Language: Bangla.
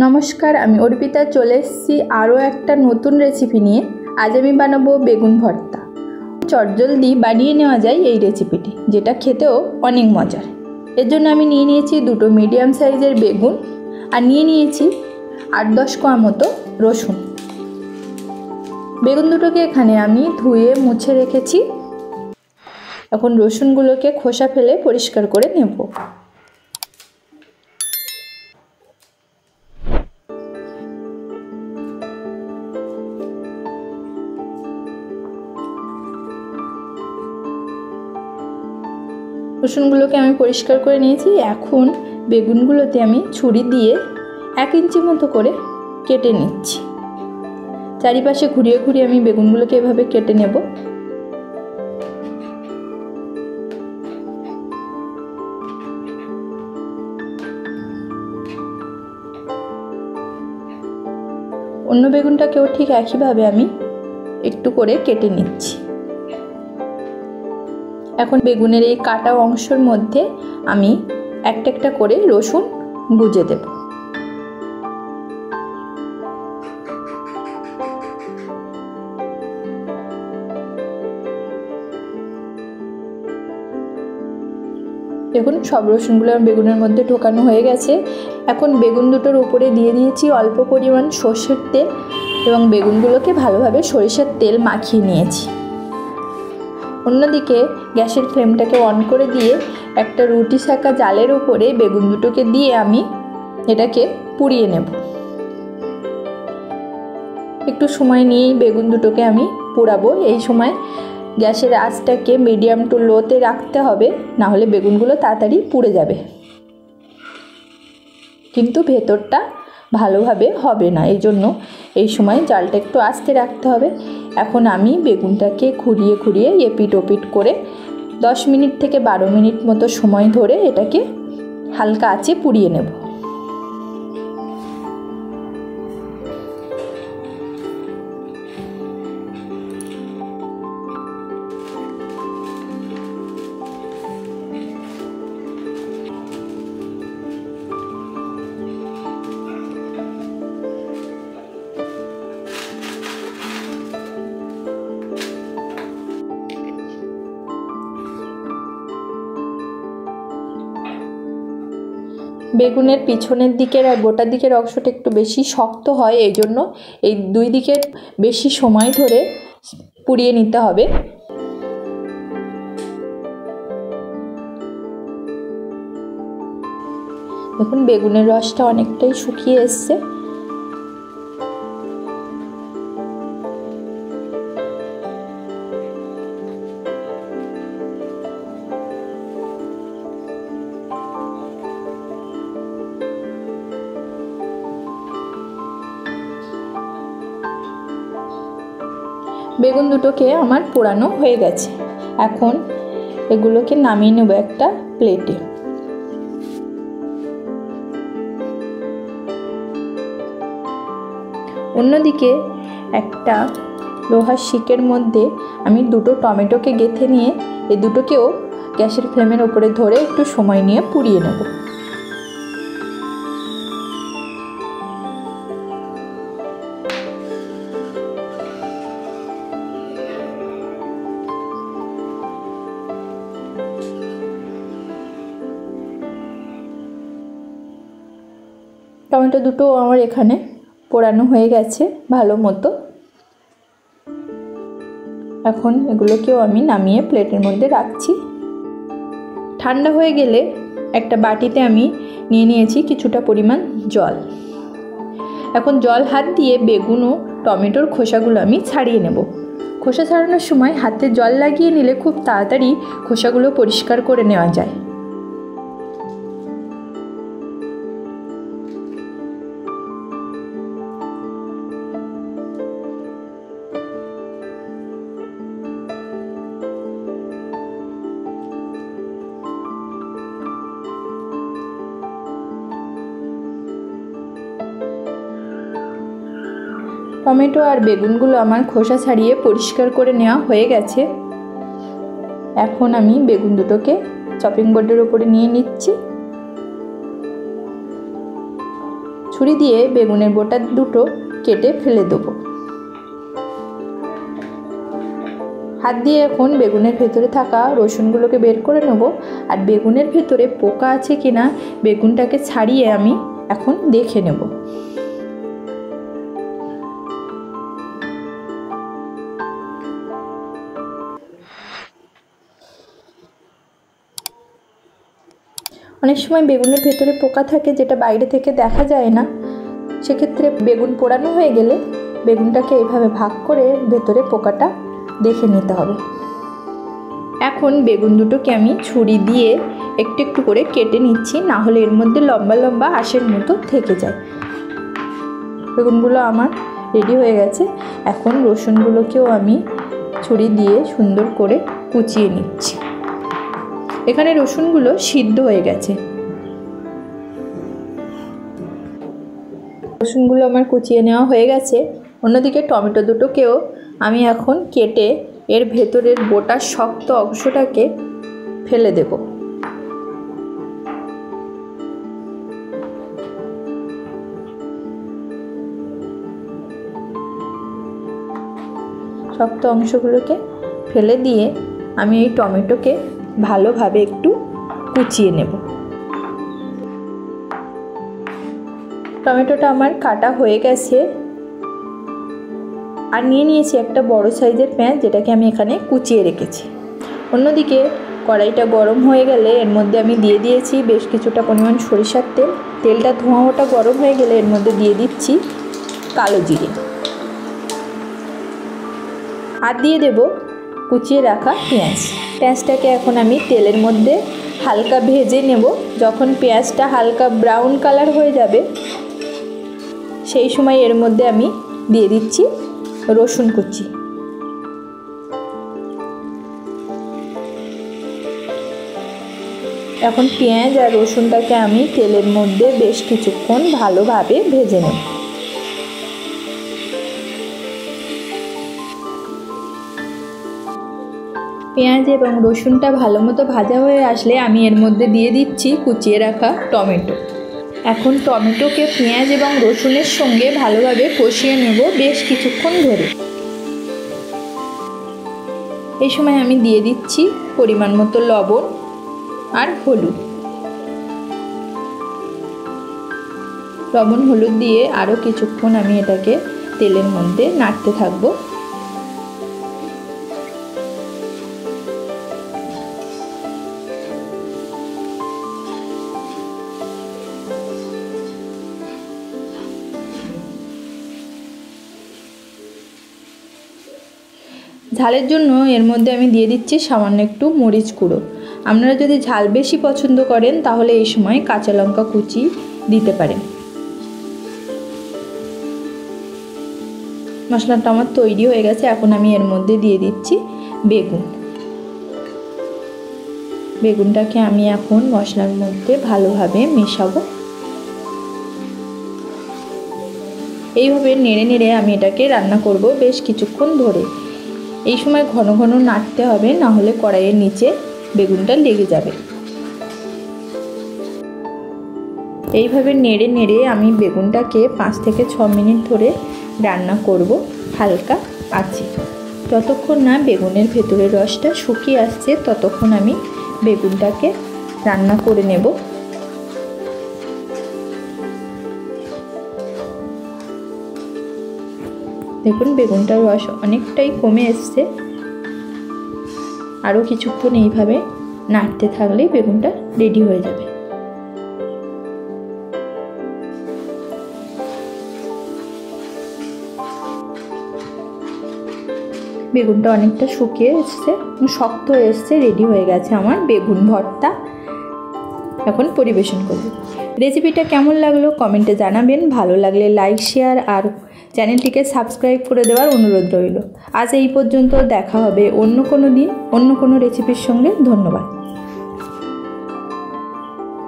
नमस्कार आमी अर्पिता चले एसेছি आरो একটা নতুন রেসিপি নিয়ে। आज আমি বানাবো বেগুন ভর্তা। চটজলদি বানিয়ে নেওয়া যায় এই রেসিপিটি, যেটা খেতেও অনেক মজার। এর জন্য আমি নিয়ে নিয়েছি দুটো মিডিয়াম সাইজের বেগুন আর নিয়ে নিয়েছি 8-10 কোয়া মতো রসুন। বেগুন দুটোকে এখানে আমি ধুয়ে মুছে রেখেছি। এখন রসুনগুলোকে খোসা ফেলে পরিষ্কার করে নেব। রসুনগুলোকে আমি পরিষ্কার করে নিয়েছি। এখন বেগুনগুলোতে আমি ছুরি দিয়ে 1 ইঞ্চি মতো করে কেটে নিচ্ছি। চারিপাশে ঘুরিয়ে ঘুরিয়ে আমি বেগুনগুলোকে এভাবে কেটে নেব। অন্য বেগুনটাকেও ঠিক একইভাবে আমি একটু করে কেটে নিচ্ছি। এখন বেগুনের এই কাটা অংশের মধ্যে আমি একটা একটা করে রসুন গুজে দেব। দেখুন সব রসুনগুলো বেগুনের মধ্যে ঢোকানো হয়ে গেছে। এখন বেগুন দুটোর উপরে দিয়ে দিয়েছি অল্প পরিমাণ সরষের তেল এবং বেগুনগুলোকে ভালোভাবে সরিষার তেল মাখিয়ে নিয়েছি। অন্যদিকে গ্যাসের ফ্লেমটাকে অন করে দিয়ে একটা রুটি সেকা জালের উপরে বেগুন দুটোকে দিয়ে আমি এটাকে পুড়িয়ে নেব। একটু সময় নিয়েই বেগুন দুটোকে আমি পোড়াবো। এই সময় গ্যাসের আঁচটাকে মিডিয়াম টু লোতে রাখতে হবে, না হলে বেগুনগুলো তাড়াতাড়ি পুড়ে যাবে, কিন্তু ভেতরটা ভালোভাবে হবে না। এই জন্য এই সময় জালটা একটু আস্তে রাখতে হবে। এখন আমি বেগুনটাকে ঘুরিয়ে ঘুরিয়ে এপিট ওপিট করে 10 মিনিট থেকে 12 মিনিট মতো সময় ধরে এটাকে হালকা আঁচে পুড়িয়ে নেব। বেগুনের পিছনের দিকের আর গোটা দিকের অংশটা একটু বেশি শক্ত হয়, এই জন্য এই দুই দিকের বেশি সময় ধরে পুড়িয়ে নিতে হবে। দেখুন বেগুনের রসটা অনেকটাই শুকিয়ে এসছে। বেগুন দুটোকে আমার পোড়ানো হয়ে গেছে। এখন এগুলোকে নামিয়ে নেব একটা প্লেটে। অন্যদিকে একটা লোহার শিকের মধ্যে আমি দুটো টমেটোকে গেঁথে নিয়ে এই দুটোকেও গ্যাসের ফ্লেমের ওপরে ধরে একটু সময় নিয়ে পুড়িয়ে নেব। টমেটো দুটো আমার এখানে পোড়ানো হয়ে গেছে ভালো মতো। এখন এগুলোকেও আমি নামিয়ে প্লেটের মধ্যে রাখছি। ঠান্ডা হয়ে গেলে একটা বাটিতে আমি নিয়ে নিয়েছি কিছুটা পরিমাণ জল। এখন জল হাত দিয়ে বেগুন ও টমেটোর খোসাগুলো আমি ছাড়িয়ে নেব। খোসা ছাড়ানোর সময় হাতে জল লাগিয়ে নিলে খুব তাড়াতাড়ি খোসাগুলো পরিষ্কার করে নেওয়া যায়। টমেটো আর বেগুনগুলো আমার খোসা ছাড়িয়ে পরিষ্কার করে নেওয়া হয়ে গেছে। এখন আমি বেগুন দুটোকে চপিং বোর্ডের উপরে নিয়ে নিচ্ছি। ছুরি দিয়ে বেগুনের বোটা দুটো কেটে ফেলে দেবো। হাত দিয়ে এখন বেগুনের ভেতরে থাকা রসুনগুলোকে বের করে নেব। আর বেগুনের ভেতরে পোকা আছে কিনা বেগুনটাকে ছাড়িয়ে আমি এখন দেখে নেব। অনেক সময় বেগুনের ভেতরে পোকা থাকে যেটা বাইরে থেকে দেখা যায় না, সেক্ষেত্রে বেগুন পোড়ানো হয়ে গেলে বেগুনটাকে এইভাবে ভাগ করে ভেতরে পোকাটা দেখে নিতে হবে। এখন বেগুন দুটোকে আমি ছুরি দিয়ে একটু একটু করে কেটে নিচ্ছি, না হলে এর মধ্যে লম্বা লম্বা আঁশের মতো থেকে যায়। বেগুনগুলো আমার রেডি হয়ে গেছে। এখন রসুনগুলোকেও আমি ছুরি দিয়ে সুন্দর করে কুচিয়ে নিচ্ছি। এখানে রসুনগুলো সিদ্ধ হয়ে গেছে। রসুনগুলো আমার কুচিয়ে নেওয়া হয়ে গেছে। অন্যদিকে টমেটো দুটোকেও আমি এখন কেটে এর ভেতরের বোটার শক্ত অংশটাকে ফেলে দেব। শক্ত অংশগুলোকে ফেলে দিয়ে আমি এই টমেটোকে ভালোভাবে একটু কুচিয়ে নেব। টমেটোটা আমার কাটা হয়ে গেছে। আর নিয়ে নিয়েছি একটা বড় সাইজের পেঁয়াজ, যেটাকে আমি এখানে কুচিয়ে রেখেছি। অন্যদিকে কড়াইটা গরম হয়ে গেলে এর মধ্যে আমি দিয়ে দিয়েছি বেশ কিছুটা পরিমাণ সরিষার তেল। তেলটা ধোঁয়া ওটা গরম হয়ে গেলে এর মধ্যে দিয়ে দিচ্ছি কালো জিরে। আর দিয়ে দেব কুচিয়ে রাখা পেঁয়াজ। পেঁয়াজটাকে এখন আমি তেলের মধ্যে হালকা ভেজে নেব। যখন পেঁয়াজটা হালকা ব্রাউন কালার হয়ে যাবে সেই সময় এর মধ্যে আমি দিয়ে দিচ্ছি রসুন কুচি। এখন পেঁয়াজ আর রসুনটাকে আমি তেলের মধ্যে বেশ কিছুক্ষণ ভালোভাবে ভেজে নেব। পেঁয়াজ এবং রসুনটা ভালো মতো ভাজা হয়ে আসলে আমি এর মধ্যে দিয়ে দিচ্ছি কুচিয়ে রাখা টমেটো। এখন টমেটোকে পেঁয়াজ এবং রসুনের সঙ্গে ভালোভাবে কষিয়ে নেব বেশ কিছুক্ষণ ধরে। এই সময় আমি দিয়ে দিচ্ছি পরিমাণ মতো লবণ আর হলুদ। লবণ হলুদ দিয়ে আরও কিছুক্ষণ আমি এটাকে তেলের মধ্যে নাড়তে থাকবো। ঝালের জন্য এর মধ্যে আমি দিয়ে দিচ্ছি সামান্য একটু মরিচ গুঁড়ো। আপনারা যদি ঝাল বেশি পছন্দ করেন তাহলে এই সময় কাঁচা লঙ্কা কুচি দিতে পারেন। মশলাটা আমার তৈরি হয়ে গেছে। এখন আমি এর মধ্যে দিয়ে দিচ্ছি বেগুন। বেগুনটাকে আমি এখন মশলার মধ্যে ভালোভাবে মেশাবো। এইভাবে নেড়ে নেড়ে আমি এটাকে রান্না করব বেশ কিছুক্ষণ ধরে। এই সময় ঘন ঘন নাড়তে হবে, না হলে কড়াইয়ের নিচে বেগুনটা লেগে যাবে। এইভাবে নেড়ে নেড়ে আমি বেগুনটাকে 5 থেকে 6 মিনিট ধরে রান্না করব হালকা আঁচে। যতক্ষণ না বেগুনের ভেতরের রসটা শুকিয়ে আসছে ততক্ষণ আমি বেগুনটাকে রান্না করে নেব। দেখুন বেগুনটার রস অনেকটাই কমে এসছে। আরও কিছুক্ষণ এইভাবে নাড়তে থাকলেই বেগুনটা রেডি হয়ে যাবে। বেগুনটা অনেকটা শুকিয়ে এসছে, শক্ত হয়ে এসছে, রেডি হয়ে গেছে আমার বেগুন ভর্তা। এখন পরিবেশন করব। রেসিপিটা কেমন লাগলো কমেন্টে জানাবেন। ভালো লাগলে লাইক শেয়ার আর চ্যানেলটিকে সাবস্ক্রাইব করে দেওয়ার অনুরোধ রইল। আজ এই পর্যন্ত, দেখা হবে অন্য কোনো দিন অন্য কোনো রেসিপির সঙ্গে। ধন্যবাদ।